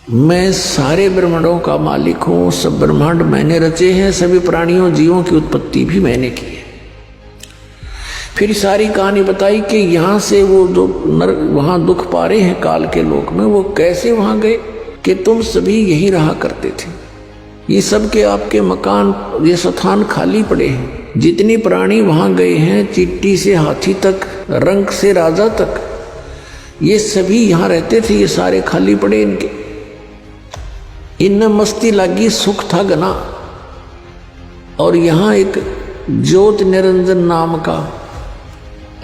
मैं सारे ब्रह्मांडों का मालिक हूँ, सब ब्रह्मांड मैंने रचे हैं, सभी प्राणियों जीवों की उत्पत्ति भी मैंने की है। फिर सारी कहानी बताई कि यहाँ से वो जो वहाँ दुख पा रहे हैं काल के लोक में, वो कैसे वहाँ गए कि तुम सभी यही रहा करते थे। ये सब के आपके मकान, ये स्थान खाली पड़े हैं। जितनी प्राणी वहाँ गए हैं, चींटी से हाथी तक, रंक से राजा तक, ये सभी यहाँ रहते थे। ये सारे खाली पड़े इनके। इनमें मस्ती लगी, सुख था घना। और यहाँ एक ज्योत निरंजन नाम का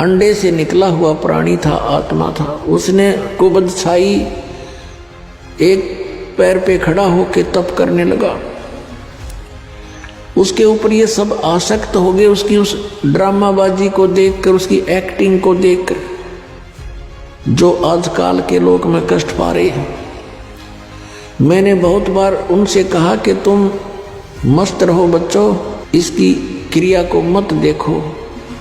अंडे से निकला हुआ प्राणी था, आत्मा था। उसने कुबद छाई, एक पैर पे खड़ा होके तप करने लगा। उसके ऊपर ये सब आसक्त हो गए, उसकी उस ड्रामाबाजी को देखकर, उसकी एक्टिंग को देखकर, जो आजकल के लोग में कष्ट पा रहे हैं। मैंने बहुत बार उनसे कहा कि तुम मस्त रहो बच्चों, इसकी क्रिया को मत देखो।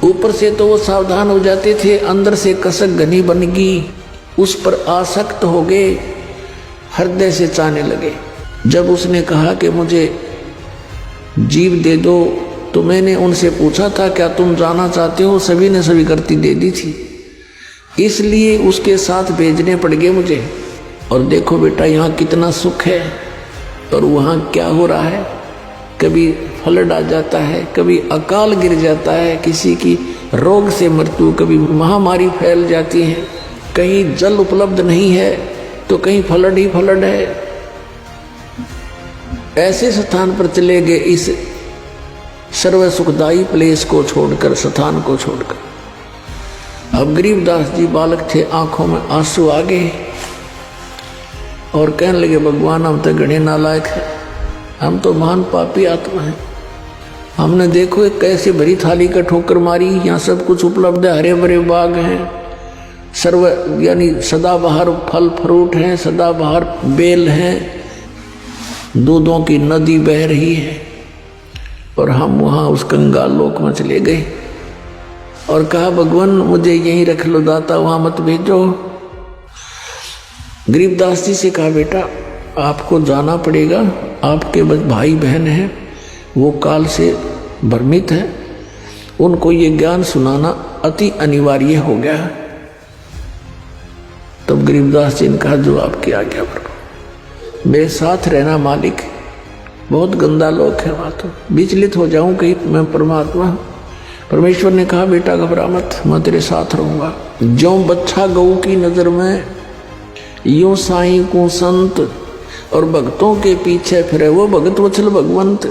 ऊपर से तो वो सावधान हो जाते थे, अंदर से कसक घनी बन गई, उस पर आसक्त हो गए, हृदय से चाहने लगे। जब उसने कहा कि मुझे जीव दे दो, तो मैंने उनसे पूछा था क्या तुम जाना चाहते हो? सभी ने स्वीकृति दे दी थी, इसलिए उसके साथ भेजने पड़ गए मुझे। और देखो बेटा यहाँ कितना सुख है और वहाँ क्या हो रहा है। कभी फ्लड आ जाता है, कभी अकाल गिर जाता है, किसी की रोग से मृत्यु, कभी महामारी फैल जाती है, कहीं जल उपलब्ध नहीं है तो कहीं फ्लड ही फ्लड है। ऐसे स्थान पर चले गए, इस सर्व सुखदायी प्लेस को छोड़कर, स्थान को छोड़कर। अब गरीबदास जी बालक थे, आंखों में आंसू आ गए और कहने लगे भगवान हम तो घने नालायक हैं, हम तो महान पापी आत्मा हैं। हमने देखो एक कैसे भरी थाली का ठोकर मारी, यहाँ सब कुछ उपलब्ध है, हरे भरे बाग हैं, सर्व यानी सदाबहार फल फ्रूट हैं, सदाबहार बेल हैं, दूधों की नदी बह रही है, और हम वहाँ उस कंगाल लोक में चले गए और कहा भगवान मुझे यहीं रख लो दाता, वहाँ मत भेजो। गरीबदास जी से कहा बेटा आपको जाना पड़ेगा, आपके भाई बहन हैं, वो काल से भ्रमित है, उनको ये ज्ञान सुनाना अति अनिवार्य हो गया। तब गरीबदास जी ने कहा जो आपकी आज्ञा पर, मेरे साथ रहना मालिक, बहुत गंदा लोक है वहाँ, तो विचलित हो जाऊं कहीं मैं परमात्मा। परमेश्वर ने कहा बेटा घबरा मत, मैं तेरे साथ रहूंगा। ज्यों बच्चा गऊ की नजर में, यूं साईं को संत, और भक्तों के पीछे फिरे वो भगत वत्सल भगवंत।